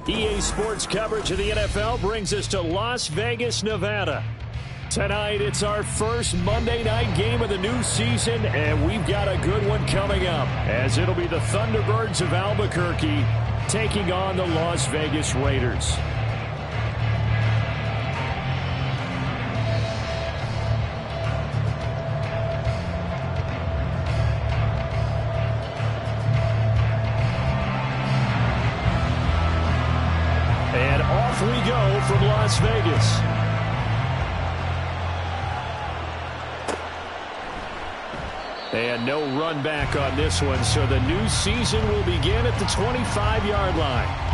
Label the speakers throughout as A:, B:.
A: EA Sports coverage of the NFL brings us to Las Vegas, Nevada. Tonight, it's our first Monday night game of the new season, and we've got a good one coming up, as it'll be the Thunderbirds of Albuquerque taking on the Las Vegas Raiders. And off we go from Las Vegas. And no run back on this one, so the new season will begin at the 25-yard line.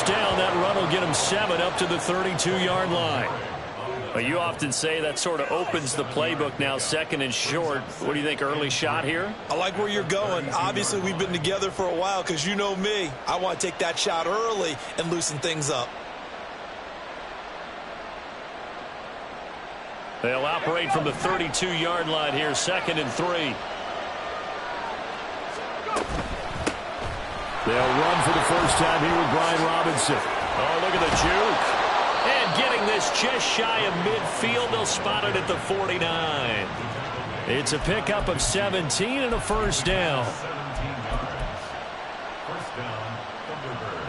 A: Down. That run will get him 7 up to the 32-yard line. Well, you often say that sort of opens the playbook now, second and short. What do you think, early shot here?
B: I like where you're going. Obviously, we've been together for a while because you know me. I want to take that shot early and loosen things up.
A: They'll operate from the 32-yard line here, 2nd and 3. They'll run for the first time here with Brian Robinson. Oh, look at the juke. And getting this just shy of midfield. They'll spot it at the 49. It's a pickup of 17 and a first down.
C: First down, Thunderbirds.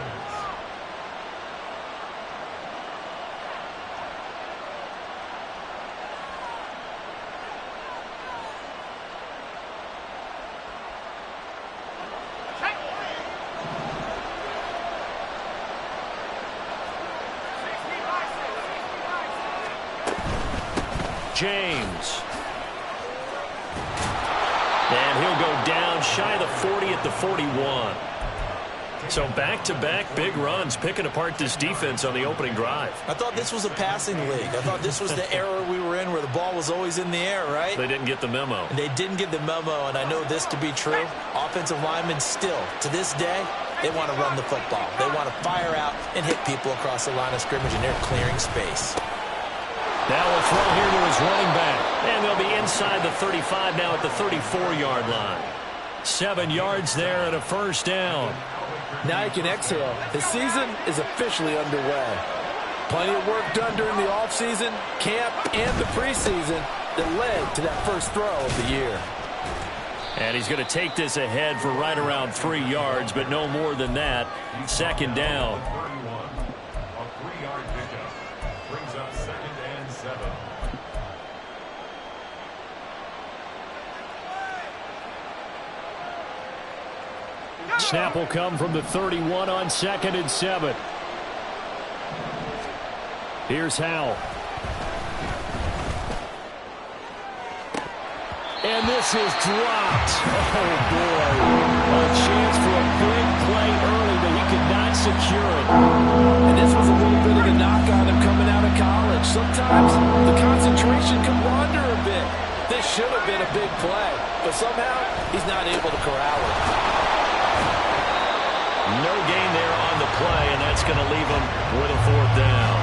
A: James. And he'll go down shy of the 40 at the 41. So back-to-back big runs, picking apart this defense on the opening drive.
B: I thought this was a passing league. I thought this was the era we were in where the ball was always in the air, right?
A: They didn't get the memo.
B: And they didn't get the memo, and I know this to be true. Offensive linemen still, to this day, they want to run the football. They want to fire out and hit people across the line of scrimmage, and they're clearing space.
A: Now we'll throw here to his running back. And they'll be inside the 35 now at the 34-yard line. 7 yards there and a first down.
D: Now you can exhale. The season is officially underway. Plenty of work done during the offseason, camp, and the preseason that led to that first throw of the year.
A: And he's going to take this ahead for right around 3 yards, but no more than that. 2nd down. Snap will come from the 31 on 2nd and 7. Here's Howell. And this is dropped. Oh, boy. A chance for a big play early, but he could not secure it.
D: And this was a little bit of a knock on him coming out of college. Sometimes the concentration can wander a bit. This should have been a big play, but somehow he's not able to corral it.
A: No gain there on the play, and that's going to leave him with a 4th down.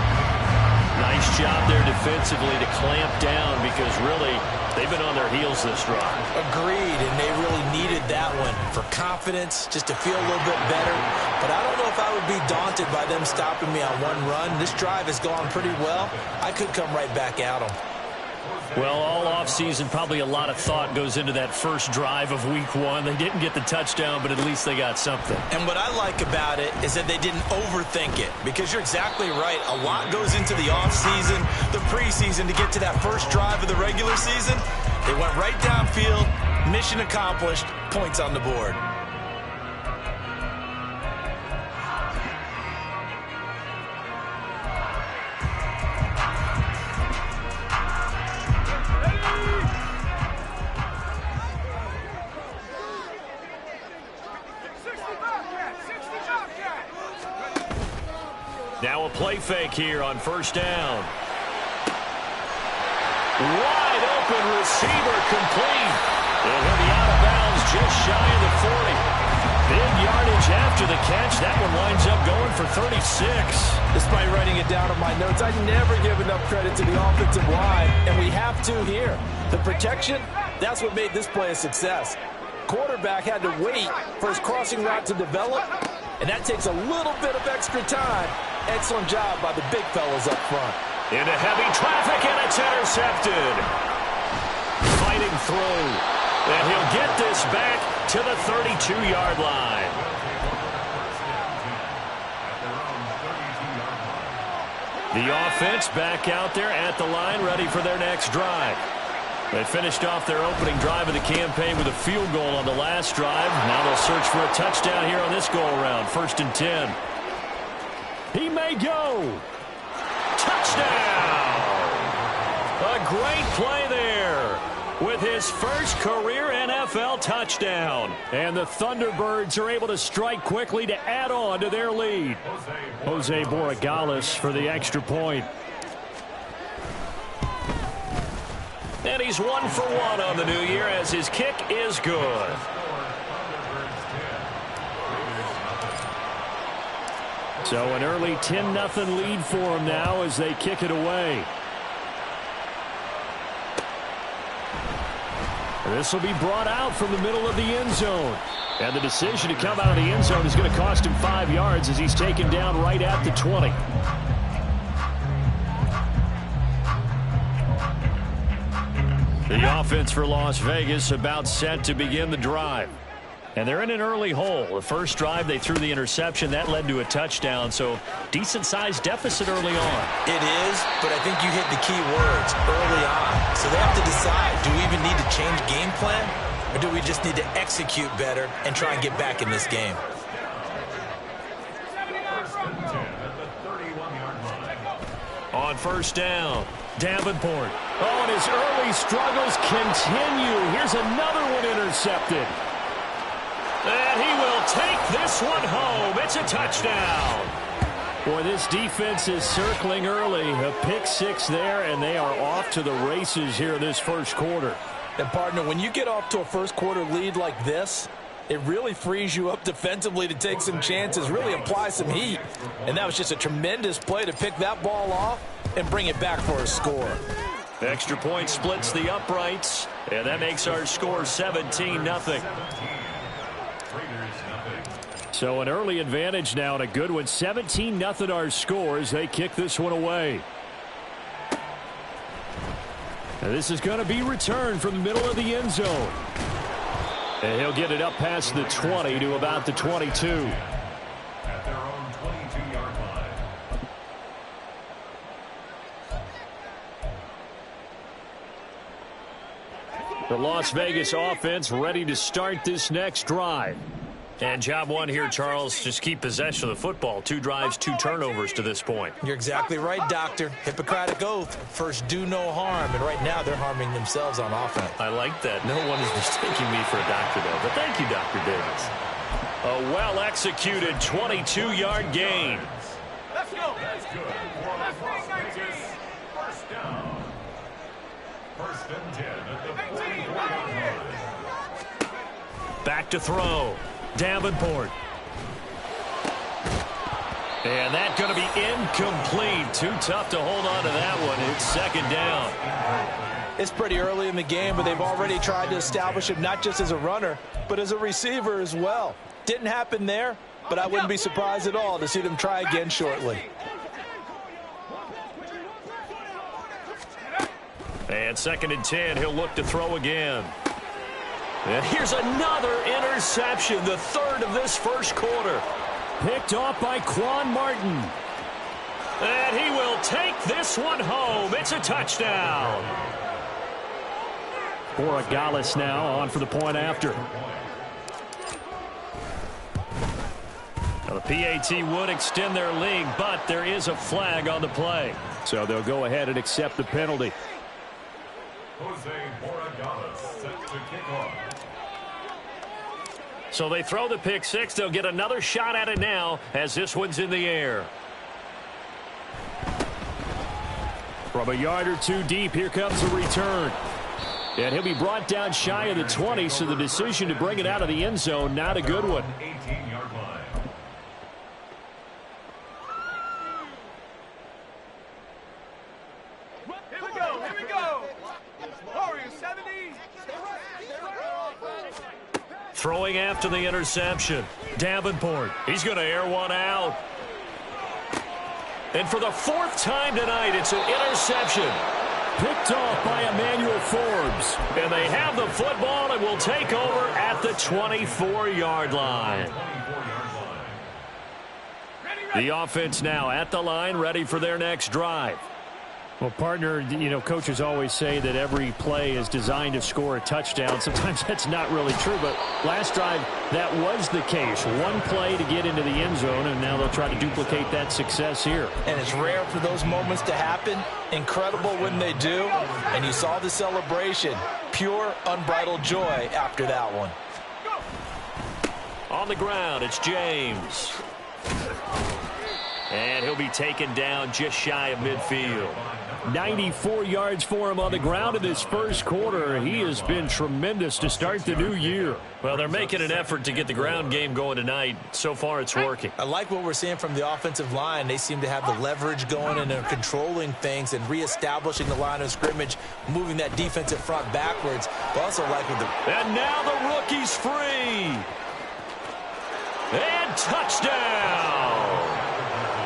A: Nice job there defensively to clamp down because really they've been on their heels this drive.
B: Agreed, and they really needed that one for confidence, just to feel a little bit better. But I don't know if I would be daunted by them stopping me on one run. This drive has gone pretty well. I could come right back at them.
A: Well, all offseason, probably a lot of thought goes into that first drive of week 1. They didn't get the touchdown, but at least they got something.
B: And what I like about it is that they didn't overthink it, because you're exactly right. A lot goes into the offseason, the preseason to get to that first drive of the regular season. They went right downfield, mission accomplished, points on the board.
A: Now a play fake here on first down. Wide open receiver complete. yardage after the catch. That one winds up going for 36.
D: Despite writing it down on my notes, I never give enough credit to the offensive line, and we have to here. The protection, that's what made this play a success. Quarterback had to wait for his crossing route to develop, and that takes a little bit of extra time. Excellent job by the big fellas up front.
A: Into heavy traffic, and it's intercepted. Fighting through. And he'll get this back to the 32-yard line. The offense back out there at the line, ready for their next drive. They finished off their opening drive of the campaign with a field goal on the last drive. Now they'll search for a touchdown here on this go-around. 1st and 10. He may go. Touchdown! A great play there with his first career NFL touchdown. And the Thunderbirds are able to strike quickly to add on to their lead. Jose Borregales for the extra point. And he's 1 for 1 on the new year as his kick is good. So an early 10-0 lead for him now as they kick it away. This will be brought out from the middle of the end zone. And the decision to come out of the end zone is going to cost him 5 yards as he's taken down right at the 20. The offense for Las Vegas about set to begin the drive. And they're in an early hole. The first drive, they threw the interception. That led to a touchdown, so decent-sized deficit early on.
B: It is, but I think you hit the key words early on. So they have to decide, do we even need to change game plan, or do we just need to execute better and try and get back in this game?
A: On 1st down, Davenport. Oh, and his early struggles continue. Here's another one intercepted. And he will take this one home. It's a touchdown. Boy, this defense is circling early. A pick 6 there, and they are off to the races here this first quarter.
D: And, partner, when you get off to a first-quarter lead like this, it really frees you up defensively to take some chances, really apply some heat. And that was just a tremendous play to pick that ball off and bring it back for a score.
A: Extra point splits the uprights, and that makes our score 17-0. So an early advantage now and a good one. 17-0 our scores. They kick this one away. Now this is going to be returned from the middle of the end zone. And he'll get it up past the 20 to about the 22.
C: At their own 22-yard line.
A: The Las Vegas offense ready to start this next drive. And job one here, Charles, just keep possession of the football. 2 drives, 2 turnovers to this point.
B: You're exactly right, Doctor. Hippocratic oath. First, do no harm. And right now, they're harming themselves on offense.
A: I like that. No one is mistaking me for a doctor, though. But thank you, Dr. Davis. A well-executed 22-yard gain.
C: Let's go. That's good. For Las Vegas, 1st down. 1st and 10 at the 44-yard line.
A: Back to throw. Davenport. And that's going to be incomplete. Too tough to hold on to that one. It's 2nd down.
D: It's pretty early in the game, but they've already tried to establish him not just as a runner, but as a receiver as well. Didn't happen there, but I wouldn't be surprised at all to see them try again shortly.
A: And 2nd and 10, he'll look to throw again. And here's another interception, the 3rd of this first quarter. Picked off by Quan Martin. And he will take this one home. It's a touchdown. Borregales now on for the point after. Now the PAT would extend their lead, but there is a flag on the play. So they'll go ahead and accept the penalty.
C: Jose Borregales set to kick off.
A: So they throw the pick 6. They'll get another shot at it now as this one's in the air. From a yard or 2 deep, here comes the return. And he'll be brought down shy of the 20, so the decision to bring it out of the end zone, not a good one.
C: 18-yard line.
A: Throwing after the interception. Davenport, he's going to air one out. And for the fourth time tonight, it's an interception. Picked off by Emmanuel Forbes. And they have the football and will take over at the 24-yard line. The offense now at the line, ready for their next drive. Well, partner, you know, coaches always say that every play is designed to score a touchdown. Sometimes that's not really true, but last drive, that was the case. One play to get into the end zone, and now they'll try to duplicate that success here.
B: And it's rare for those moments to happen. Incredible when they do. And you saw the celebration. Pure, unbridled joy after that one.
A: On the ground, it's James. And he'll be taken down just shy of midfield. 94 yards for him on the ground in this first quarter. He has been tremendous to start the new year. Well, they're making an effort to get the ground game going tonight. So far, it's working.
B: I like what we're seeing from the offensive line. They seem to have the leverage going, and they're controlling things and reestablishing the line of scrimmage, moving that defensive front backwards. But also like with the...
A: And now the rookie's free. And touchdown.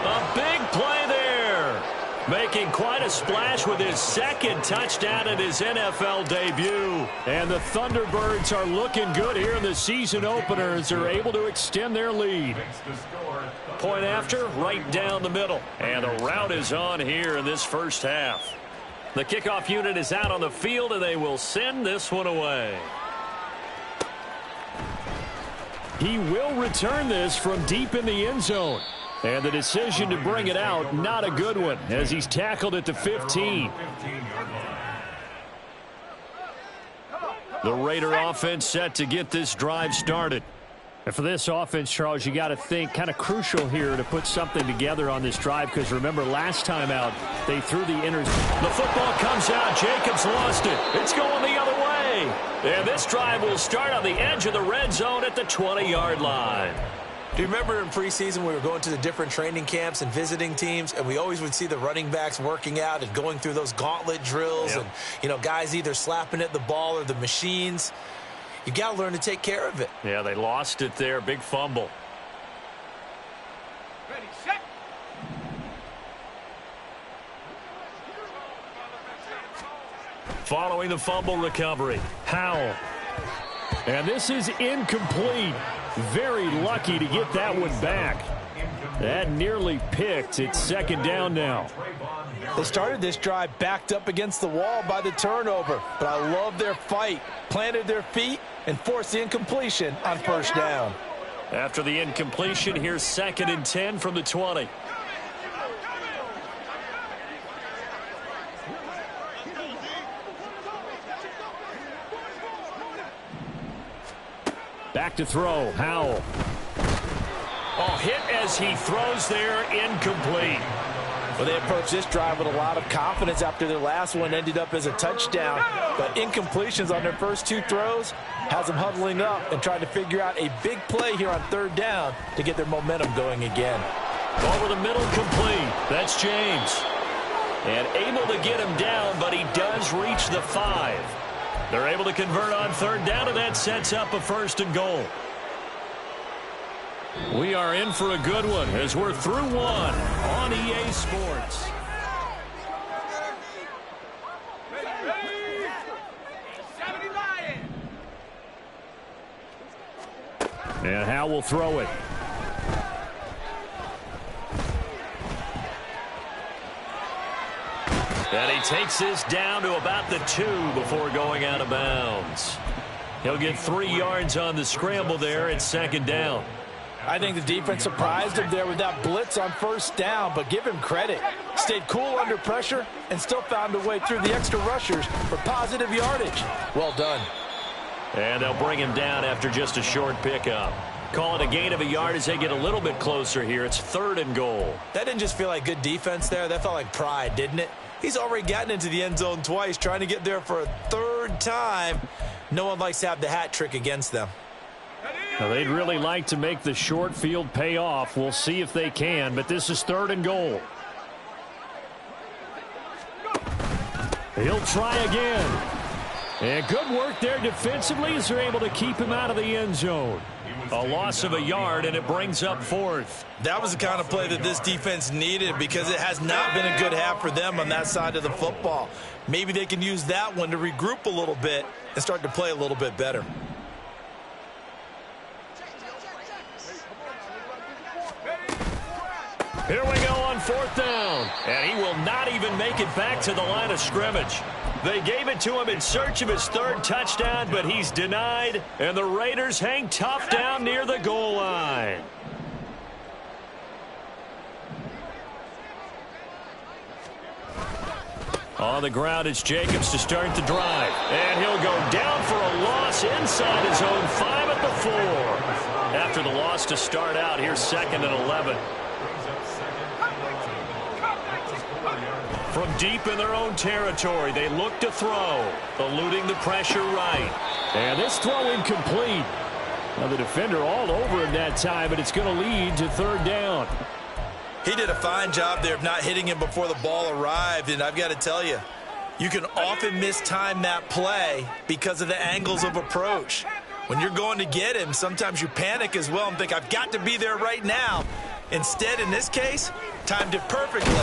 A: A big play there. Making quite a splash with his second touchdown in his NFL debut. And the Thunderbirds are looking good here in the season opener as they're able to extend their lead. Point after, right down the middle. And the route is on here in this first half. The kickoff unit is out on the field, and they will send this one away. He will return this from deep in the end zone. And the decision to bring it out, not a good one, as he's tackled at the 15. The Raider offense set to get this drive started. And for this offense, Charles, you got to think kind of crucial here to put something together on this drive, because remember last time out, they threw the The football comes out. Jacobs lost it. It's going the other way. And this drive will start on the edge of the red zone at the 20-yard line.
B: Do you remember in preseason we were going to the different training camps and visiting teams, and we always would see the running backs working out and going through those gauntlet drills, and, you know, guys either slapping at the ball or the machines. You got to learn to take care of it.
A: Yeah, they lost it there. Big fumble.
E: Ready, set.
A: Following the fumble recovery, Howell. And this is incomplete. Very lucky to get that one back. That nearly picked. It's second down now.
B: They started this drive backed up against the wall by the turnover, but I love their fight. Planted their feet and forced the incompletion on first down.
A: After the incompletion, here's 2nd and 10 from the 20. Back to throw, Howell. Oh, hit as he throws there, incomplete.
B: Well, they approached this drive with a lot of confidence after their last one ended up as a touchdown. But incompletions on their first two throws has them huddling up and trying to figure out a big play here on third down to get their momentum going again.
A: Over the middle, complete. That's James. And able to get him down, but he does reach the 5. They're able to convert on third down, and that sets up a 1st and goal. We are in for a good one as we're through one on EA Sports. And Howell will throw it. And he takes this down to about the 2 before going out of bounds. He'll get 3 yards on the scramble there at 2nd down.
B: I think the defense surprised him there with that blitz on first down, but give him credit. Stayed cool under pressure and still found a way through the extra rushers for positive yardage. Well done.
A: And they'll bring him down after just a short pickup. Call it a gain of a yard as they get a little bit closer here. It's 3rd and goal.
B: That didn't just feel like good defense there. That felt like pride, didn't it? He's already gotten into the end zone twice, trying to get there for a 3rd time. No one likes to have the hat trick against them.
A: Now, they'd really like to make the short field pay off. We'll see if they can, but this is 3rd and goal. He'll try again. And good work there defensively as they're able to keep him out of the end zone. A loss of a yard, and it brings up 4th.
B: That was the kind of play that this defense needed because it has not been a good half for them on that side of the football. Maybe they can use that one to regroup a little bit and start to play a little bit better.
A: Here we go on 4th down. And he will not even make it back to the line of scrimmage. They gave it to him in search of his 3rd touchdown, but he's denied. And the Raiders hang tough down near the goal line. On the ground, it's Jacobs to start the drive. And he'll go down for a loss inside his own 5 at the 4. After the loss to start out, here's 2nd and 11. From deep in their own territory, they look to throw, eluding the pressure right. And this throw incomplete. Now the defender all over him that time, but it's going to lead to 3rd down.
B: He did a fine job there of not hitting him before the ball arrived, and I've got to tell you, you can often mistime that play because of the angles of approach. When you're going to get him, sometimes you panic as well and think, I've got to be there right now. Instead, in this case, timed it perfectly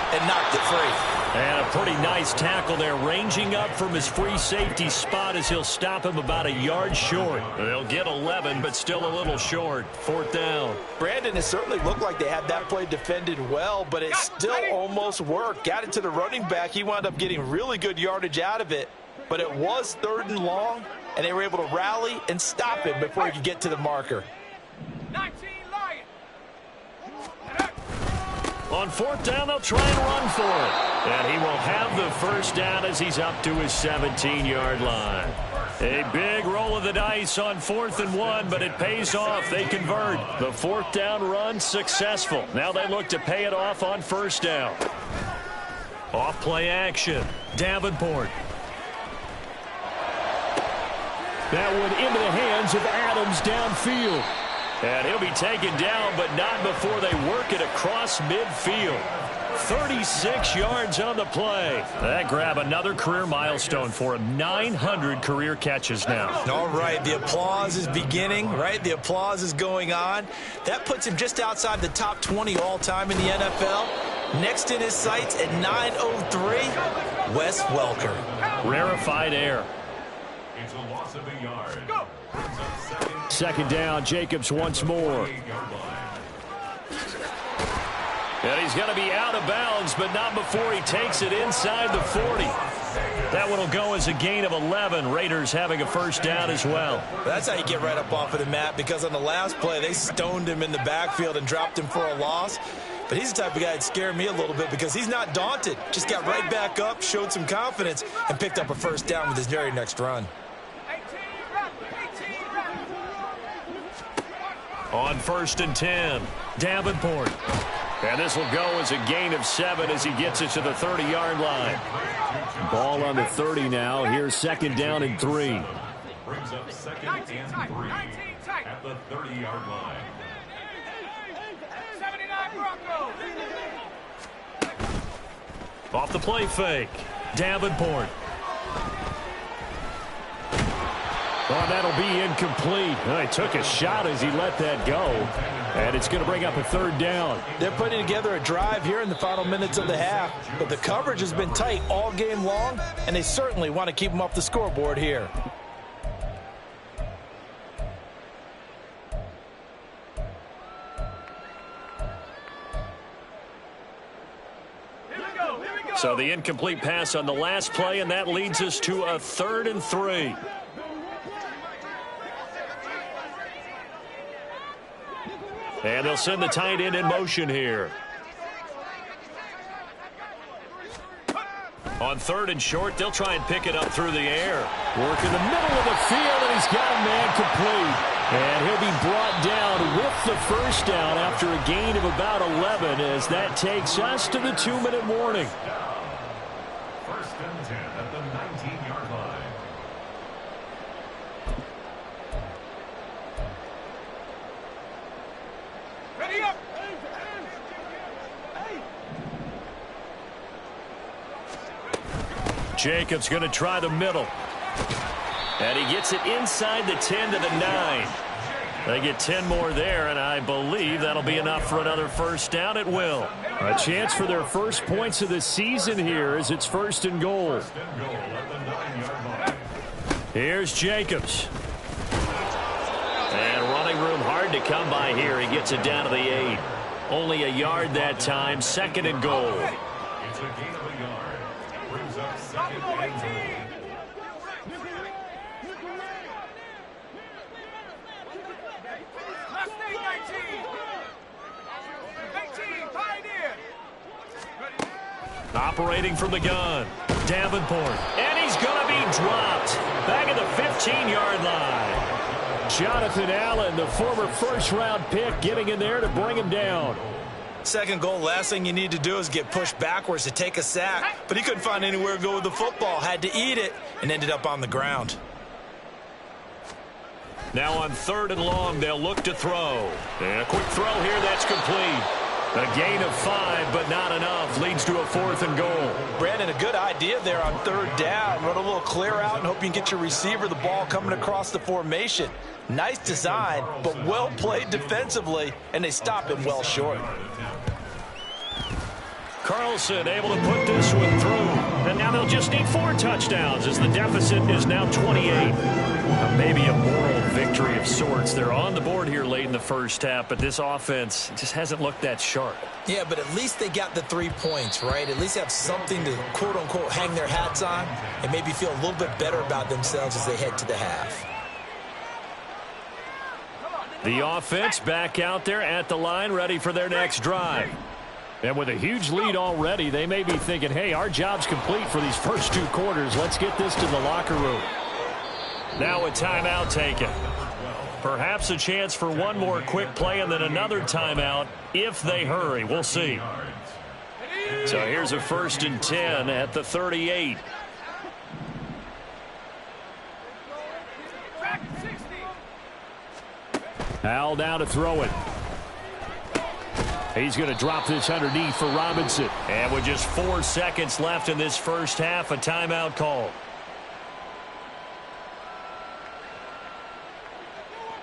B: and knocked it free.
A: And a pretty nice tackle there, ranging up from his free safety spot as he'll stop him about a yard short. They'll get 11, but still a little short. 4th down.
B: Brandon, it certainly looked like they had that play defended well, but it still almost worked. Got it to the running back. He wound up getting really good yardage out of it, but it was 3rd and long, and they were able to rally and stop him before he could get to the marker.
E: 19 Lions.
A: On 4th down, they'll try and run for it. And he will have the 1st down as he's up to his 17-yard line. A big roll of the dice on 4th and 1, but it pays off. They convert. The 4th down run successful. Now they look to pay it off on 1st down. Off play action. Davenport. That one into the hands of Adams downfield. And he'll be taken down, but not before they work it across midfield. 36 yards on the play. That grab another career milestone for him. 900 career catches now.
B: All right, the applause is beginning, right? The applause is going on. That puts him just outside the top 20 all-time in the NFL. Next in his sights at 903, Wes Welker.
A: Rarefied air.
C: It's a loss of a yard.
A: 2nd down, Jacobs once more. And he's going to be out of bounds, but not before he takes it inside the 40. That one will go as a gain of 11. Raiders having a 1st down as well.
B: That's how you get right up off of the mat, because on the last play, they stoned him in the backfield and dropped him for a loss. But he's the type of guy that scared me a little bit because he's not daunted. Just got right back up, showed some confidence, and picked up a 1st down with his very next run.
A: On 1st and 10, Davenport. And this will go as a gain of 7 as he gets it to the 30-yard line. Ball on the 30 now. Here's 2nd down and 3.
C: Brings up 2nd and 3 at the 30-yard line.
E: 79 Broncos.
A: Off the play fake, Davenport. Oh, that'll be incomplete. Well, he took a shot as he let that go. And it's going to bring up a 3rd down.
B: They're putting together a drive here in the final minutes of the half, but the coverage has been tight all game long, and they certainly want to keep them off the scoreboard here.
A: So the incomplete pass on the last play, and that leads us to a 3rd and 3. And they'll send the tight end in motion here. On 3rd and short, they'll try and pick it up through the air. Work in the middle of the field, and he's got a man complete. And he'll be brought down with the 1st down after a gain of about 11 as that takes us to the 2-minute warning.
C: 1st and 10 at the 19-yard line.
E: Ready up.
A: Jacobs going to try the middle. And he gets it inside the 10 to the 9. They get 10 more there, and I believe that'll be enough for another first down. It will. A chance for their first points of the season here as it's 1st and goal. Here's Jacobs. And running room hard to come by here. He gets it down to the 8. Only a yard that time. 2nd and goal.
C: It's a gain of a yard. Brings up 2nd and goal.
E: Mustang 19. 18, Pioneer.
A: Operating from the gun, Davenport. And he's going to be dropped. Back at the 15-yard line. Jonathan Allen, the former first-round pick, getting in there to bring him down.
B: 2nd goal, last thing you need to do is get pushed backwards to take a sack. But he couldn't find anywhere to go with the football. Had to eat it and ended up on the ground.
A: Now on 3rd and long, they'll look to throw. And a quick throw here, that's complete. A gain of 5, but not enough. Leads to a 4th and goal.
B: Brandon, a good idea there on 3rd down. Run a little clear out and hope you can get your receiver the ball coming across the formation. Nice design, but well played defensively, and they stop him well short.
A: Carlson able to put this one through. And now they'll just need 4 touchdowns as the deficit is now 28. Maybe a moral victory of sorts. They're on the board here late in the first half, but this offense just hasn't looked that sharp.
B: Yeah, but at least they got the 3 points, right? At least have something to, quote-unquote, hang their hats on and maybe feel a little bit better about themselves as they head to the half.
A: The offense back out there at the line, ready for their next drive. And with a huge lead already, they may be thinking, hey, our job's complete for these first 2 quarters. Let's get this to the locker room. Now a timeout taken. Perhaps a chance for one more quick play and then another timeout if they hurry. We'll see. So here's a 1st and 10 at the 38. Al now to throw it. He's going to drop this underneath for Robinson. And with just 4 seconds left in this first half, a timeout call.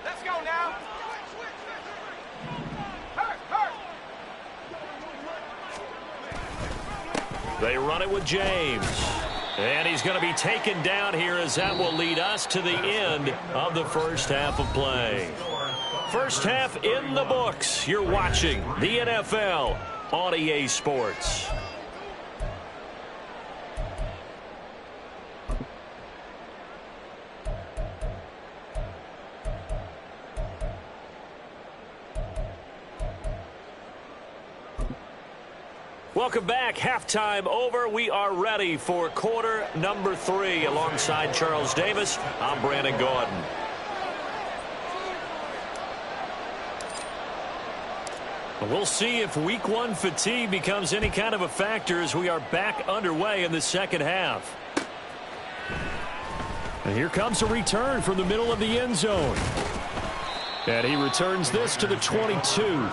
E: Let's go now.
A: They run it with James. And he's going to be taken down here as that will lead us to the end of the first half of play. First half in the books. You're watching the NFL on EA Sports. Welcome back. Halftime over. We are ready for quarter number 3. Alongside Charles Davis, I'm Brandon Gaudin. We'll see if week 1 fatigue becomes any kind of a factor as we are back underway in the second half. And here comes a return from the middle of the end zone. And he returns this to the 22.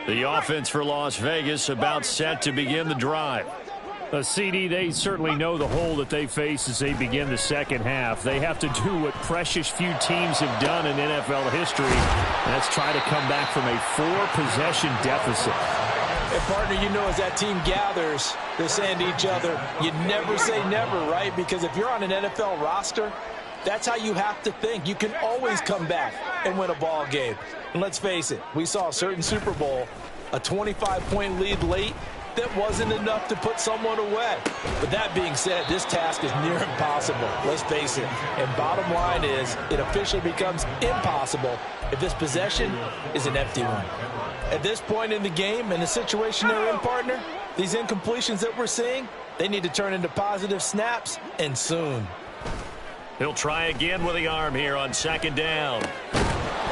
A: The offense for Las Vegas about set to begin the drive. CD, they certainly know the hole that they face as they begin the second half. They have to do what precious few teams have done in NFL history. That's try to come back from a 4-possession deficit.
B: And partner, you know, as that team gathers, they're saying to each other, you never say never, right? Because if you're on an NFL roster, that's how you have to think. You can always come back and win a ball game. And let's face it, we saw a certain Super Bowl, a 25-point lead late, that wasn't enough to put someone away. But that being said, this task is near impossible. Let's face it. And bottom line is, it officially becomes impossible if this possession is an empty one. At this point in the game, and the situation they're in, partner, these incompletions that we're seeing, they need to turn into positive snaps, and soon.
A: He'll try again with the arm here on second down.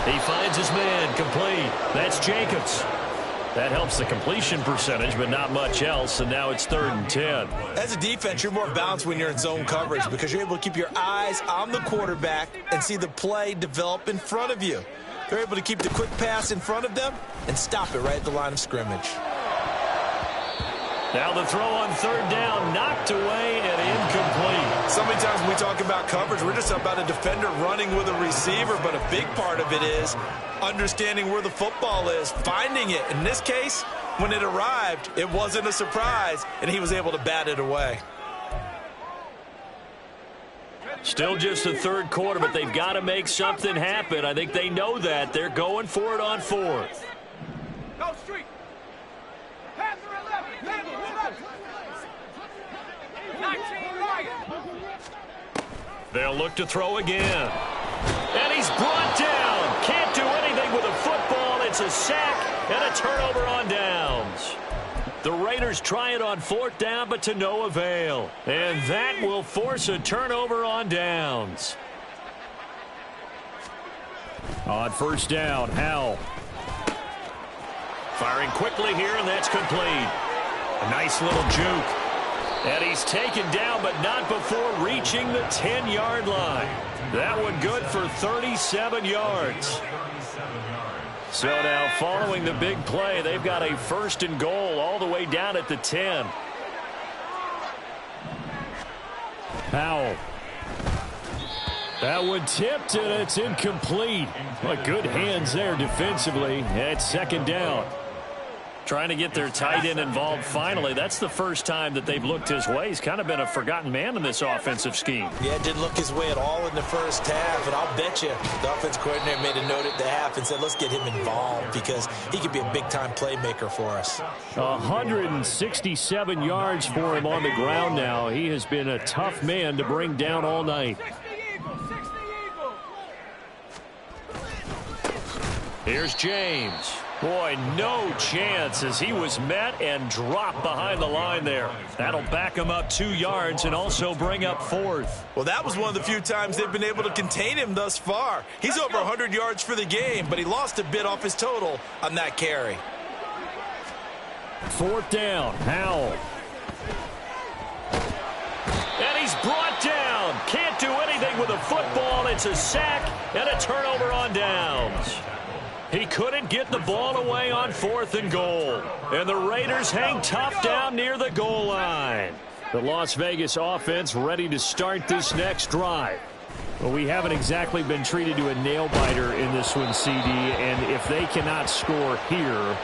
A: He finds his man complete. That's Jacobs. That helps the completion percentage, but not much else, and now it's 3rd and 10.
B: As a defense, you're more balanced when you're in zone coverage because you're able to keep your eyes on the quarterback and see the play develop in front of you. They're able to keep the quick pass in front of them and stop it right at the line of scrimmage.
A: Now the throw on 3rd down, knocked away and incomplete.
B: So many times when we talk about coverage, we're just about a defender running with a receiver, but a big part of it is understanding where the football is, finding it. In this case, when it arrived, it wasn't a surprise, and he was able to bat it away.
A: Still just the 3rd quarter, but they've got to make something happen. I think they know that. They're going for it on 4th.
E: Go street. Pass for 11. 19 Ryan.
A: They'll look to throw again. And he's brought down. Can't do anything with a football. It's a sack and a turnover on downs. The Raiders try it on 4th down, but to no avail. And that will force a turnover on downs. On 1st down, Howell. Firing quickly here, and that's complete. A nice little juke. And he's taken down, but not before reaching the 10-yard line. That one good for 37 yards. So now following the big play, they've got a 1st and goal all the way down at the 10. Howell. That one tipped, and it's incomplete. But good hands there defensively. It's 2nd down. Trying to get their tight end involved finally. That's the first time that they've looked his way. He's kind of been a forgotten man in this offensive scheme.
B: Yeah, didn't look his way at all in the first half, and I'll bet you the offense coordinator made a note at the half and said, let's get him involved because he could be a big-time playmaker for us.
A: 167 yards for him on the ground now. He has been a tough man to bring down all night.
E: 60 Eagles.
A: Here's James. Boy, no chance as he was met and dropped behind the line there. That'll back him up 2 yards and also bring up 4th.
B: Well, that was one of the few times they've been able to contain him thus far. He's over 100 yards for the game, but he lost a bit off his total on that carry.
A: 4th down, Howell. And he's brought down. Can't do anything with a football. It's a sack and a turnover on downs. He couldn't get the ball away on 4th and goal. And the Raiders hang tough down near the goal line. The Las Vegas offense ready to start this next drive. Well, we haven't exactly been treated to a nail-biter in this one, CD. And if they cannot score here,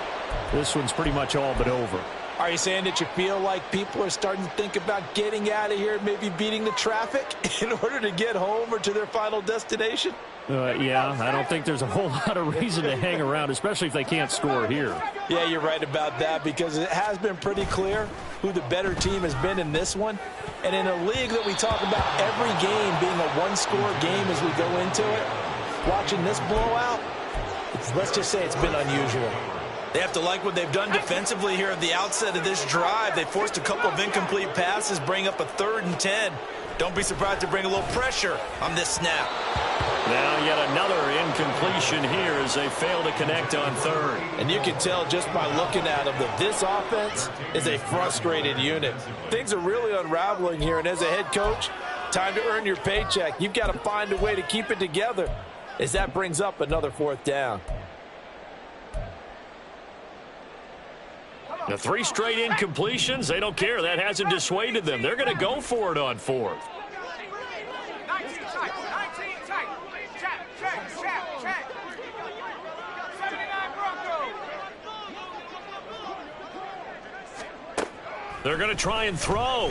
A: this one's pretty much all but over.
B: Are you saying that you feel like people are starting to think about getting out of here, maybe beating the traffic in order to get home or to their final destination?
A: Yeah, I don't think there's a whole lot of reason to hang around, especially if they can't score here.
B: Yeah, you're right about that because it has been pretty clear who the better team has been in this one. And in a league that we talk about every game being a one-score game as we go into it, watching this blowout, let's just say it's been unusual. They have to like what they've done defensively here at the outset of this drive. They forced a couple of incomplete passes, bring up a 3rd and 10. Don't be surprised to bring a little pressure on this snap.
A: Now yet another incompletion here as they fail to connect on 3rd.
F: And you can tell just by looking at them that this offense is a frustrated unit. Things are really unraveling here, and as a head coach, time to earn your paycheck. You've got to find a way to keep it together as that brings up another 4th down.
A: The 3 straight incompletions, they don't care. That hasn't dissuaded them. They're going to go for it on 4th.
E: 19 tight. 19 tight. Check. 79 Broncos.
A: They're going to try and throw.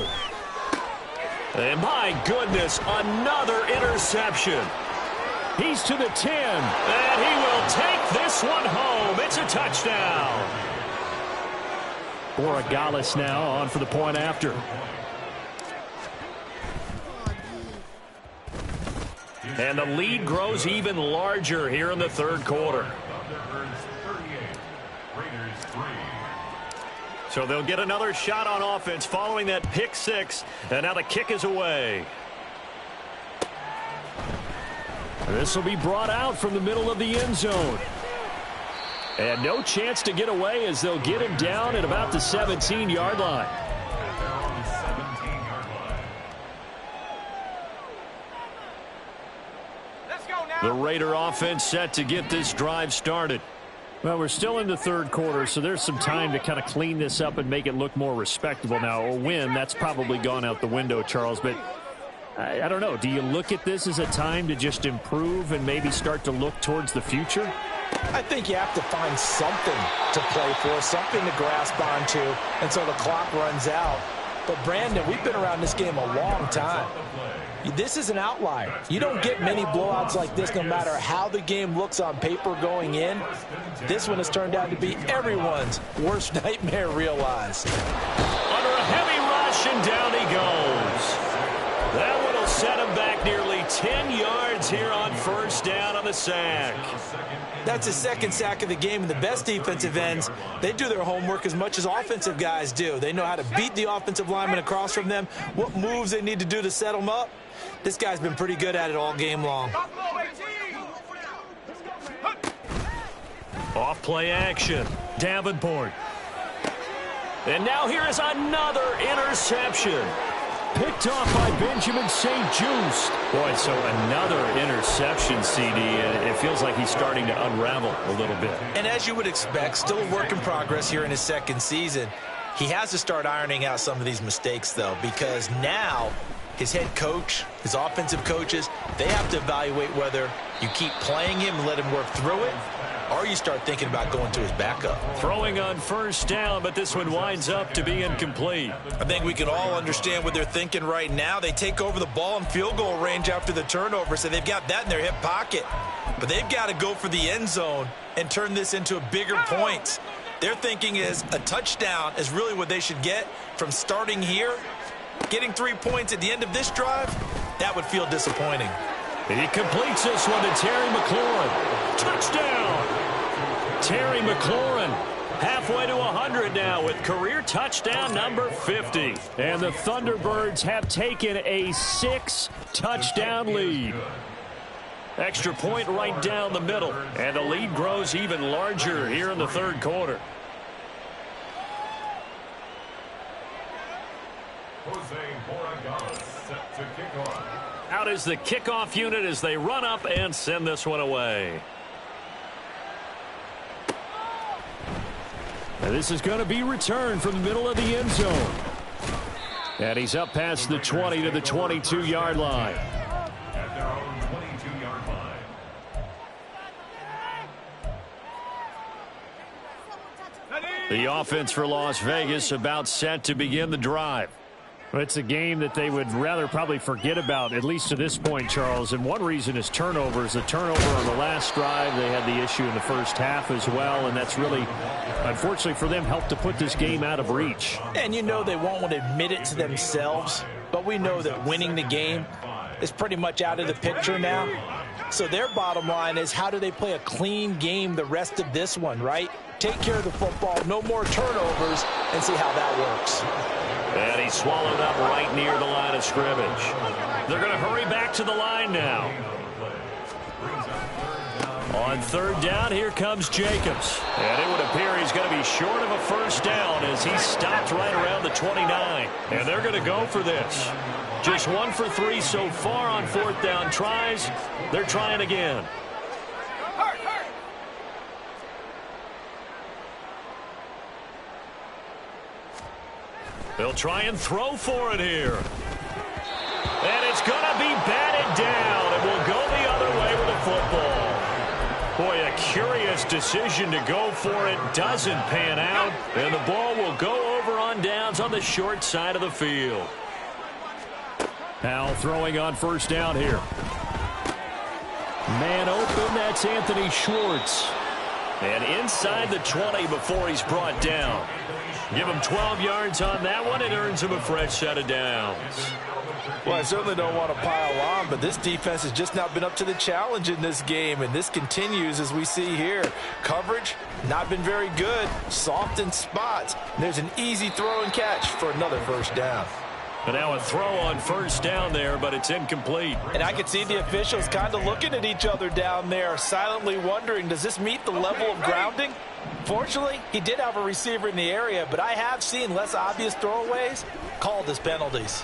A: And my goodness, another interception. He's to the 10, and he will take this one home. It's a touchdown. Borregales now on for the point after. And the lead grows even larger here in the 3rd quarter. So they'll get another shot on offense following that pick 6, and now the kick is away. This will be brought out from the middle of the end zone. And no chance to get away as they'll get him down at about the 17-yard line.
E: Let's go now.
A: The Raider offense set to get this drive started. Well, we're still in the third quarter, so there's some time to kind of clean this up and make it look more respectable. Now, a win, that's probably gone out the window, Charles, but I don't know. Do you look at this as a time to just improve and maybe start to look towards the future?
F: I think you have to find something to play for, something to grasp onto until the clock runs out. But, Brandon, we've been around this game a long time. This is an outlier. You don't get many blowouts like this no matter how the game looks on paper going in. This one has turned out to be everyone's worst nightmare realized.
A: Under a heavy rush, and down he goes. That one will set him back nearly 10 yards here on first down on the sack.
F: That's his second sack of the game, and the best defensive ends, they do their homework as much as offensive guys do. They know how to beat the offensive lineman across from them, what moves they need to do to set them up. This guy's been pretty good at it all game long.
A: Off play action. Davenport. And now here is another interception. Picked off by Benjamin St-Juste. Boy, so another interception, CD. It feels like he's starting to unravel a little bit.
B: And as you would expect, still a work in progress here in his second season. He has to start ironing out some of these mistakes, though, because now his head coach, his offensive coaches, they have to evaluate whether you keep playing him and let him work through it, or you start thinking about going to his backup.
A: Throwing on first down, but this one winds up to be incomplete.
B: I think we can all understand what they're thinking right now. They take over the ball in field goal range after the turnover, so they've got that in their hip pocket. But they've got to go for the end zone and turn this into a bigger point. Their thinking is a touchdown is really what they should get from starting here. Getting 3 points at the end of this drive, that would feel disappointing.
A: He completes this one to Terry McLaurin. Touchdown! Terry McLaurin halfway to 100 now with career touchdown number 50. And the Thunderbirds have taken a 6-touchdown lead. Extra point right down the middle. And the lead grows even larger here in the third quarter.
C: Jose Moraga set to kick off.
A: Out is the kickoff unit as they run up and send this one away. And this is going to be returned from the middle of the end zone. And he's up past the 20 to the 22-yard line.
C: At their own 22-yard line.
A: The offense for Las Vegas about set to begin the drive. Well, it's a game that they would rather probably forget about, at least to this point, Charles. And one reason is turnovers. A turnover on the last drive. They had the issue in the first half as well, and that's really, unfortunately for them, helped to put this game out of reach.
F: And you know they won't want to admit it to themselves, but we know that winning the game is pretty much out of the picture now. So their bottom line is, how do they play a clean game the rest of this one, right? Take care of the football, no more turnovers, and see how that works.
A: And he swallowed up right near the line of scrimmage. They're going to hurry back to the line now. On third down, here comes Jacobs. And it would appear he's going to be short of a first down as he stopped right around the 29. And they're going to go for this. Just 1 for 3 so far on fourth down tries. They're trying again. They'll try and throw for it here. And it's going to be batted down, and will go the other way with the football. Boy, a curious decision to go for it. Doesn't pan out, and the ball will go over on downs on the short side of the field. Now throwing on first down here. Man open, that's Anthony Schwartz. And inside the 20 before he's brought down. Give him 12 yards on that one. It earns him a fresh set of downs.
F: Well, I certainly don't want to pile on, but this defense has just not been up to the challenge in this game, and this continues as we see here. Coverage, not been very good. Soft in spots. There's an easy throw and catch for another first down.
A: And now a throw on first down there, but it's incomplete.
F: And I could see the officials kind of looking at each other down there, silently wondering, does this meet the level of grounding? Fortunately, he did have a receiver in the area, but I have seen less obvious throwaways called as penalties.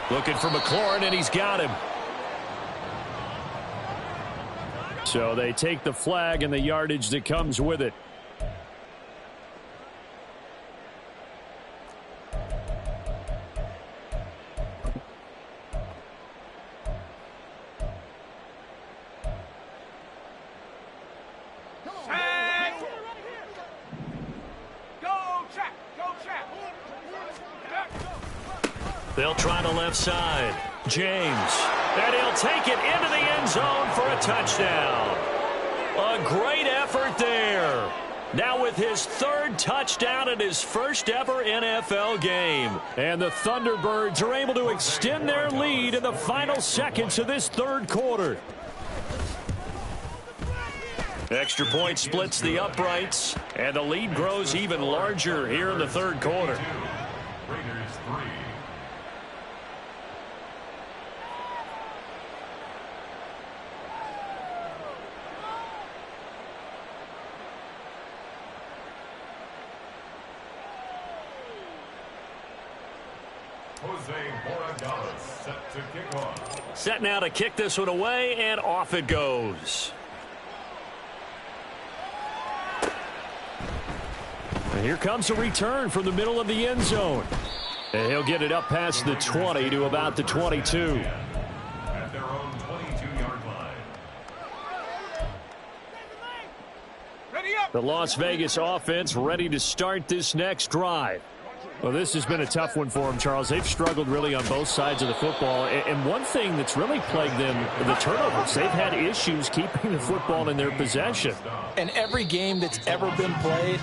A: Looking for McLaurin, and he's got him. So they take the flag and the yardage that comes with it. They'll try the left side. James. And he'll take it into the end zone for a touchdown. A great effort there. Now with his third touchdown in his first ever NFL game. And the Thunderbirds are able to extend their lead in the final seconds of this third quarter. Extra point splits the uprights, and the lead grows even larger here in the third quarter.
C: Raiders 3. Jose Borregales set to kick off.
A: Set now to kick this one away, and off it goes. And here comes a return from the middle of the end zone. And he'll get it up past the 20 to about the 22.
C: At their own 22-yard line.
E: Ready up.
A: The Las Vegas offense ready to start this next drive. Well, this has been a tough one for them, Charles. They've struggled really on both sides of the football. And one thing that's really plagued them, the turnovers. They've had issues keeping the football in their possession.
F: And every game that's ever been played,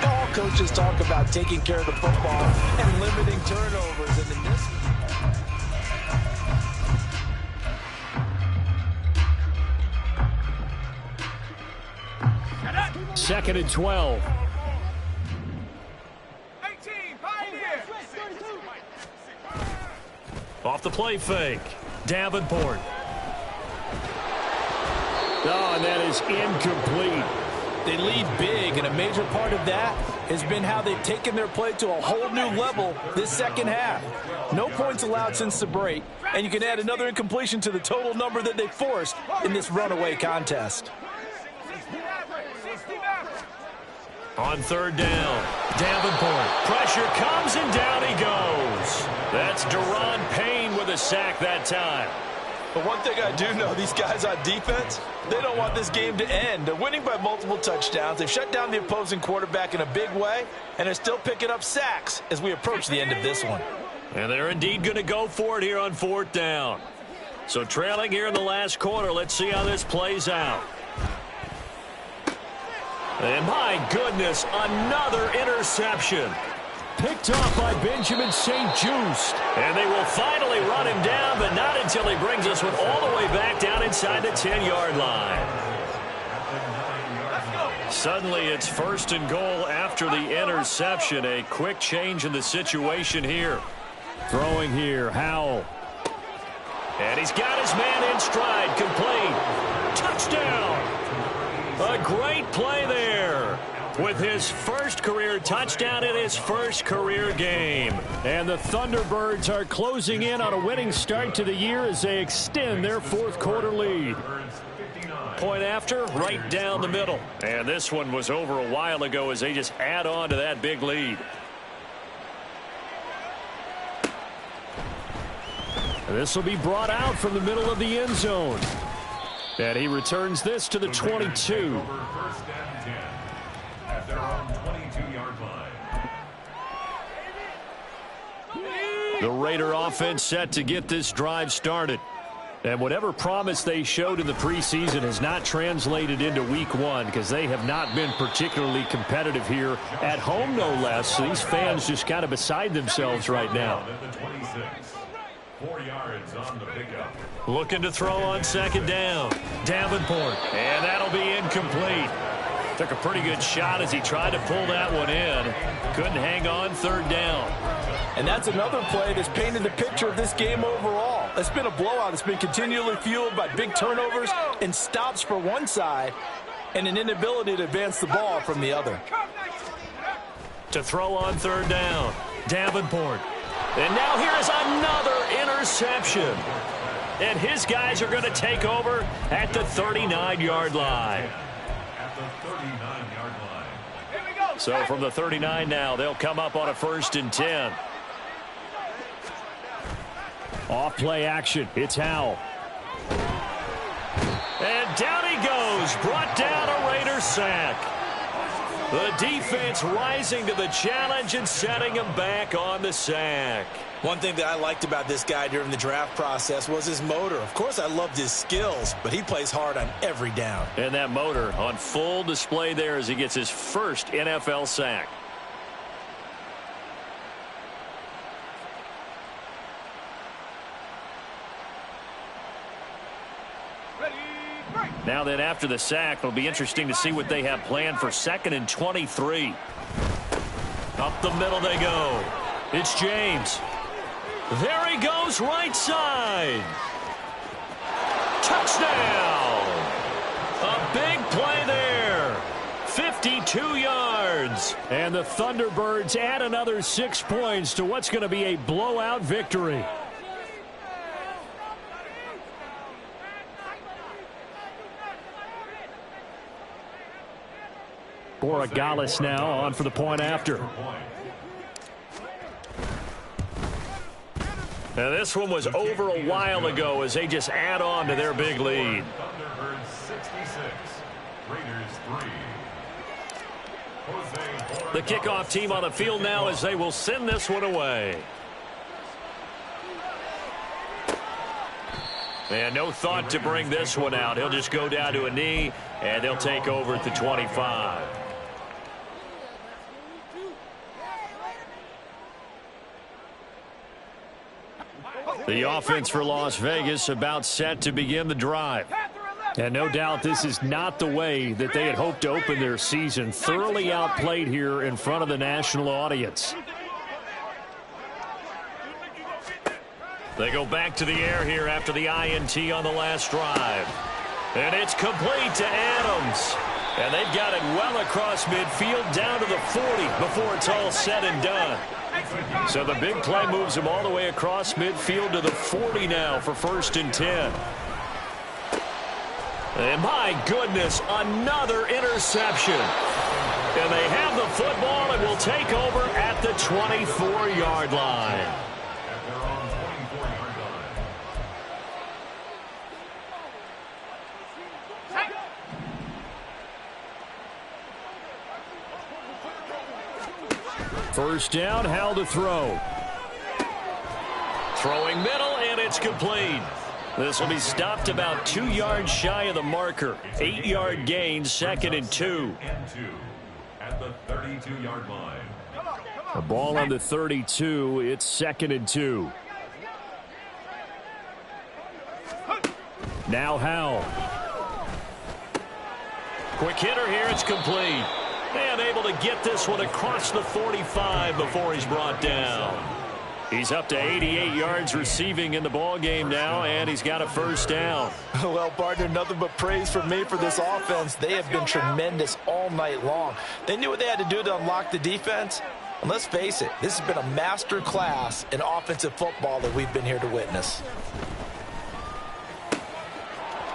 F: all coaches talk about taking care of the football and limiting turnovers. And in this
A: Second and 12.
E: 18, Pioneer.
A: Off the play fake. Davenport. Oh, and that is incomplete.
F: They lead big, and a major part of that has been how they've taken their play to a whole new level this second half. No points allowed since the break, and you can add another incompletion to the total number that they forced in this runaway contest.
A: On third down, Davenport. Pressure comes, and down he goes. That's Deron Payne with a sack that time.
F: But one thing I do know, these guys on defense, they don't want this game to end. They're winning by multiple touchdowns. They've shut down the opposing quarterback in a big way, and they're still picking up sacks as we approach the end of this one.
A: And they're indeed going to go for it here on fourth down. So trailing here in the last quarter, let's see how this plays out. And my goodness, another interception. Picked off by Benjamin St-Juste. And they will finally run him down, but not until he brings this one all the way back down inside the 10-yard line. Suddenly it's first and goal after the interception. A quick change in the situation here. Throwing here, Howell. And he's got his man in stride, complete. Touchdown! A great play there with his first career touchdown in his first career game. And the Thunderbirds are closing in on a winning start to the year as they extend their fourth quarter lead. Point after, right down the middle. And this one was over a while ago as they just add on to that big lead. This will be brought out from the middle of the end zone. And he returns this to the 22.
C: First and 10 at their own 22-yard line.
A: The Raider offense set to get this drive started. And whatever promise they showed in the preseason has not translated into week one because they have not been particularly competitive here at home, no less. So these fans just kind of beside themselves right now.
C: At the 26. 4 yards on the pickup.
A: Looking to throw on second down. Davenport. And that'll be incomplete. Took a pretty good shot as he tried to pull that one in. Couldn't hang on, third down.
F: And that's another play that's painted the picture of this game overall. It's been a blowout. It's been continually fueled by big turnovers and stops for one side and an inability to advance the ball from the other.
A: To throw on third down, Davenport. And now here is another interception. And his guys are going to take over at the 39-yard line.
C: At the 39-yard line.
E: Here we go.
A: So from the 39 now, they'll come up on a 1st and 10. Off play action. It's Howell. And down he goes. Brought down a Raider sack. The defense rising to the challenge and setting him back on the sack.
B: One thing that I liked about this guy during the draft process was his motor. Of course, I loved his skills, but he plays hard on every down.
A: And that motor on full display there as he gets his first NFL sack. Now then, after the sack, it'll be interesting to see what they have planned for 2nd and 23. Up the middle they go. It's James. There he goes, right side. Touchdown. A big play there. 52 yards. And the Thunderbirds add another 6 points to what's going to be a blowout victory. Borregales now on for the point after. Now this one was over a while ago as they just add on to their big lead.
C: Thunderbirds 66, Raiders 3.
A: The kickoff team on the field now as they will send this one away. And no thought to bring this one out. He'll just go down to a knee, and they'll take over at the 25. The offense for Las Vegas about set to begin the drive. And no doubt this is not the way that they had hoped to open their season. Thoroughly outplayed here in front of the national audience. They go back to the air here after the INT on the last drive. And it's complete to Adams. And they've got it well across midfield down to the 40 before it's all said and done. So the big play moves him all the way across midfield to the 40 now for 1st and 10. And my goodness, another interception. And they have the football and will take over at the 24-yard line. First down, Howell to throw. Throwing middle, and it's complete. This will be stopped about 2 yards shy of the marker. 8-yard gain, 2nd and 2.
C: At the 32-yard line.
A: The ball on the 32, it's 2nd and 2. Now Howell. Quick hitter here, it's complete. And able to get this one across the 45 before he's brought down. He's up to 88 yards receiving in the ball game now, and he's got a first down.
F: Well, partner, nothing but praise from me for this offense. They have been tremendous all night long. They knew what they had to do to unlock the defense. And let's face it, this has been a master class in offensive football that we've been here to witness.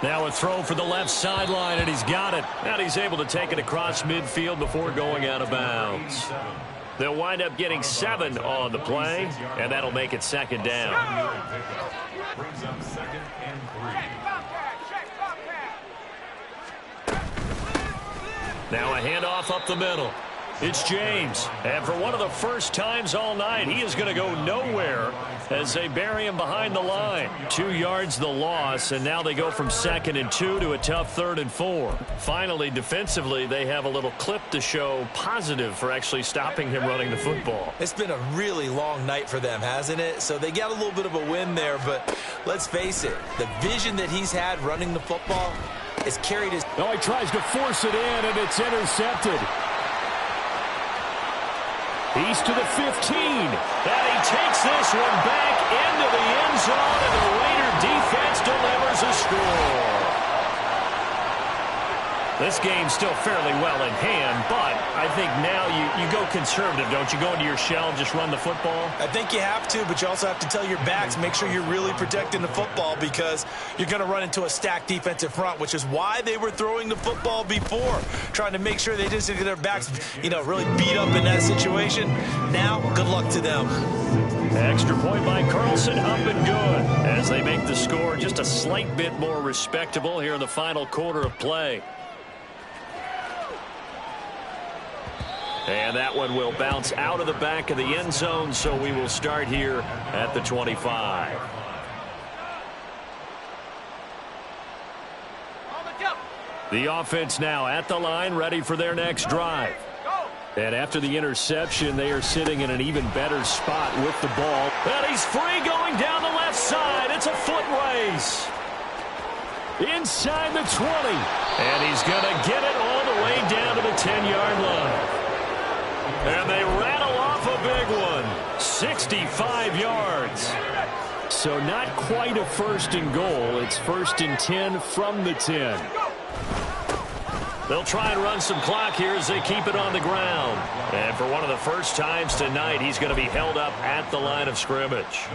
A: Now a throw for the left sideline, and he's got it. And he's able to take it across midfield before going out of bounds. They'll wind up getting 7 on the play, and that'll make it 2nd down.
C: Brings up 2nd and 3.
A: Now a handoff up the middle. It's James. And for one of the first times all night, he is going to go nowhere as they bury him behind the line. 2 yards the loss, and now they go from 2nd and 2 to a tough 3rd and 4. Finally, defensively, they have a little clip to show positive for actually stopping him running the football.
B: It's been a really long night for them, hasn't it? So they got a little bit of a win there, but let's face it, the vision that he's had running the football has carried his...
A: Oh, he tries to force it in, and it's intercepted. He's to the 15, and he takes this one back into the end zone, and the Raider defense delivers a score. This game's still fairly well in hand, but I think now you go conservative, don't you? Go into your shell and just run the football?
B: I think you have to, but you also have to tell your backs, make sure you're really protecting the football because you're going to run into a stacked defensive front, which is why they were throwing the football before, trying to make sure they didn't get their backs, really beat up in that situation. Now, good luck to them.
A: Extra point by Carlson, up and good, as they make the score just a slight bit more respectable here in the final quarter of play. And that one will bounce out of the back of the end zone, so we will start here at the 25. The offense now at the line, ready for their next drive. And after the interception, they are sitting in an even better spot with the ball. And he's free going down the left side. It's a foot race. Inside the 20. And he's going to get it all the way down to the 10-yard line. And they rattle off a big one. 65 yards. So not quite a first and goal. It's first and 10 from the 10. They'll try and run some clock here as they keep it on the ground. And for one of the first times tonight, he's going to be held up at the line of scrimmage.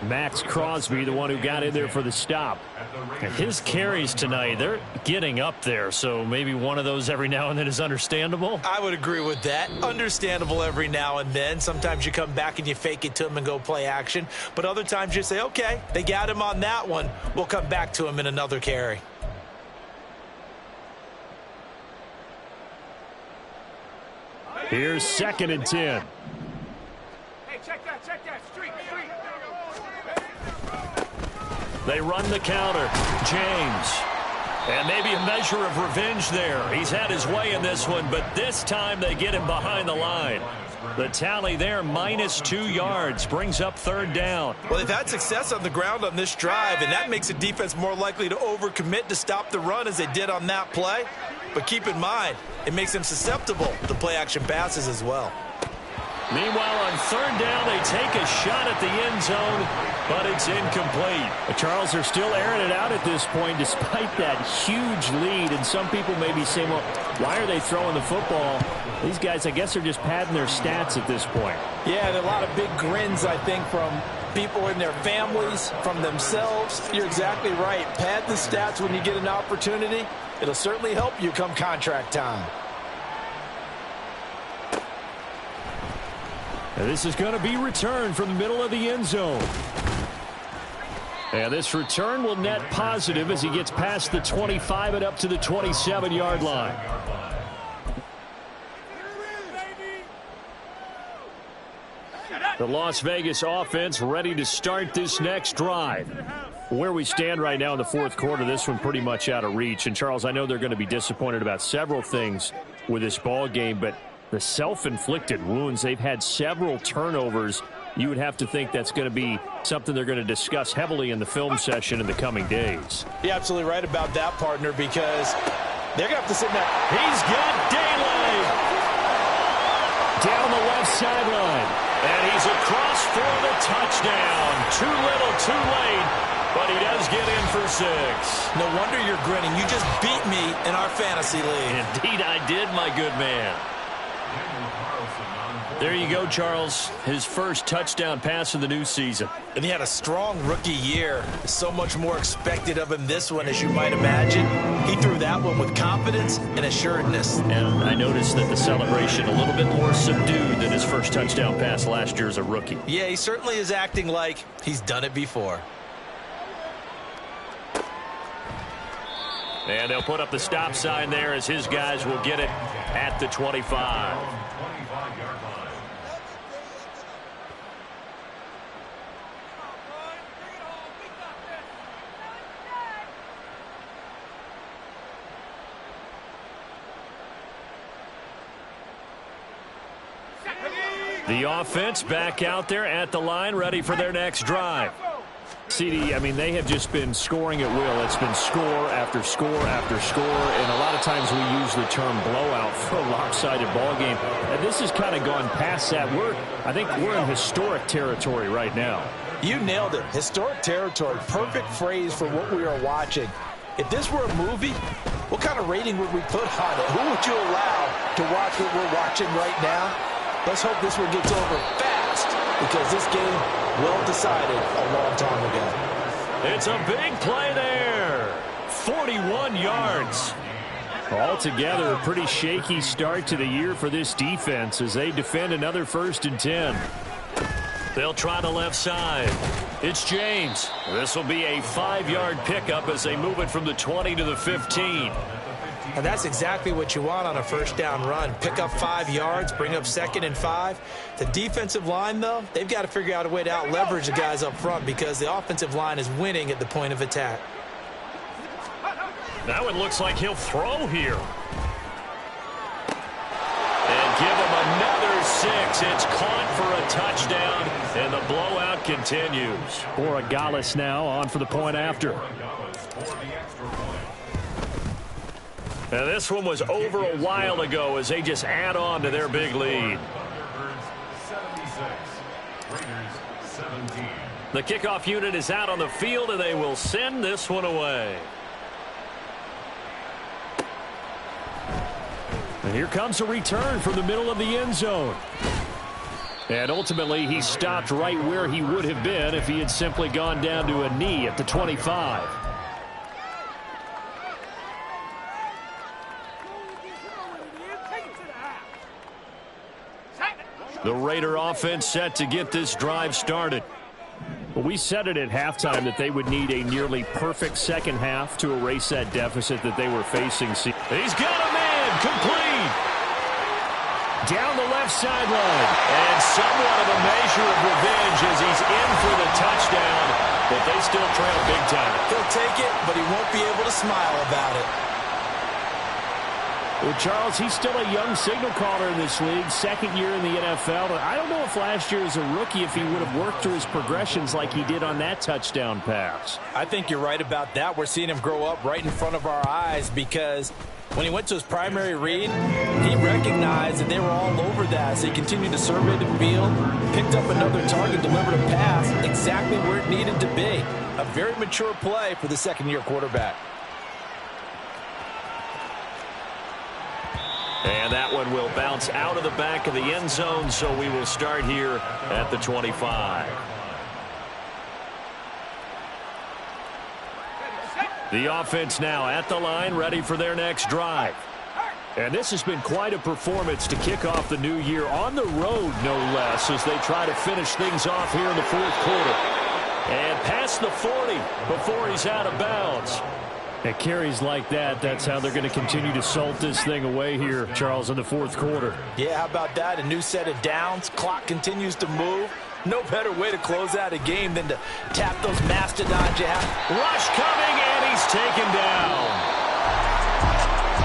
A: Max Crosby, the one who got in there for the stop. And his carries tonight, they're getting up there, so maybe one of those every now and then is understandable.
B: I would agree with that. Understandable every now and then. Sometimes you come back and you fake it to him and go play action. But other times you say, okay, they got him on that one. We'll come back to him in another carry.
A: Here's second and 10.
E: Hey, check that, street.
A: They run the counter. James. And maybe a measure of revenge there. He's had his way in this one, but this time they get him behind the line. The tally there, -2 yards, brings up third down.
B: Well, they've had success on the ground on this drive, and that makes the defense more likely to overcommit to stop the run as they did on that play. But keep in mind, it makes them susceptible to play-action passes as well.
A: Meanwhile, on third down, they take a shot at the end zone, but it's incomplete. The Charles are still airing it out at this point despite that huge lead. And some people may be saying, well, why are they throwing the football? These guys, I guess, are just padding their stats at this point.
F: Yeah, there are a lot of big grins, I think, from people in their families, from themselves. You're exactly right. Pad the stats when you get an opportunity. It'll certainly help you come contract time.
A: And this is going to be returned from the middle of the end zone. And this return will net positive as he gets past the 25 and up to the 27-yard line. The Las Vegas offense ready to start this next drive. Where we stand right now in the fourth quarter, this one pretty much out of reach. And, Charles, I know they're going to be disappointed about several things with this ball game, but the self-inflicted wounds, they've had several turnovers. You would have to think that's going to be something they're going to discuss heavily in the film session in the coming days.
F: You're absolutely right about that, partner, because they're going to have to sit in there.
A: He's got daylight down the left sideline. And he's across for the touchdown. Too little, too late, but he does get in for 6.
B: No wonder you're grinning. You just beat me in our fantasy league.
A: Indeed I did, my good man. There you go, Charles. His first touchdown pass of the new season.
B: And he had a strong rookie year. So much more expected of him this one, as you might imagine. He threw that one with confidence and assuredness.
A: And I noticed that the celebration a little bit more subdued than his first touchdown pass last year as a rookie.
B: Yeah, he certainly is acting like he's done it before.
A: And they'll put up the stop sign there as his guys will get it at the 25. The offense back out there at the line, ready for their next drive. CD, I mean, they have just been scoring at will. It's been score after score after score, and a lot of times we use the term blowout for a lopsided ball game. And this has kind of gone past that. I think we're in historic territory right now.
F: You nailed it. Historic territory. Perfect phrase for what we are watching. If this were a movie, what kind of rating would we put on it? Who would you allow to watch what we're watching right now? Let's hope this one gets over fast, because this game, well decided a long time ago.
A: It's a big play there. 41 yards. Altogether, a pretty shaky start to the year for this defense as they defend another 1st and 10. They'll try the left side. It's James. This will be a 5-yard pickup as they move it from the 20 to the 15.
F: And that's exactly what you want on a 1st down run. Pick up 5 yards, bring up 2nd and 5. The defensive line, though, they've got to figure out a way to out-leverage the guys up front because the offensive line is winning at the point of attack.
A: That one looks like he'll throw here. And give him another 6. It's caught for a touchdown, and the blowout continues. Borregales now on for the point after. Now this one was over a while ago as they just add on to their big lead. The kickoff unit is out on the field, and they will send this one away. And here comes a return from the middle of the end zone. And ultimately, he stopped right where he would have been if he had simply gone down to a knee at the 25. The Raider offense set to get this drive started. Well, we said it at halftime that they would need a nearly perfect second half to erase that deficit that they were facing. He's got a man complete. Down the left sideline. And somewhat of a measure of revenge as he's in for the touchdown. But they still trail big time.
F: He'll take it, but he won't be able to smile about it.
A: Well, Charles, he's still a young signal caller in this league, 2nd year in the NFL. But I don't know if last year as a rookie if he would have worked through his progressions like he did on that touchdown pass.
F: I think you're right about that. We're seeing him grow up right in front of our eyes because when he went to his primary read, he recognized that they were all over that. So he continued to survey the field, picked up another target, delivered a pass exactly where it needed to be. A very mature play for the 2nd-year quarterback.
A: And that one will bounce out of the back of the end zone, so we will start here at the 25. The offense now at the line, ready for their next drive. And this has been quite a performance to kick off the new year on the road, no less, as they try to finish things off here in the 4th quarter. And past the 40 before he's out of bounds. At carries like that, that's how they're going to continue to salt this thing away here, Charles, in the 4th quarter.
F: Yeah, how about that? A new set of downs. Clock continues to move. No better way to close out a game than to tap those mastodons you have.
A: Rush coming, and he's taken down.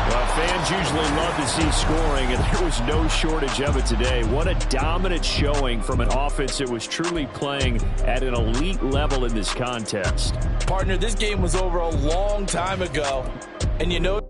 A: Well, fans usually love to see scoring, and there was no shortage of it today. What a dominant showing from an offense that was truly playing at an elite level in this contest.
F: Partner, this game was over a long time ago, and you know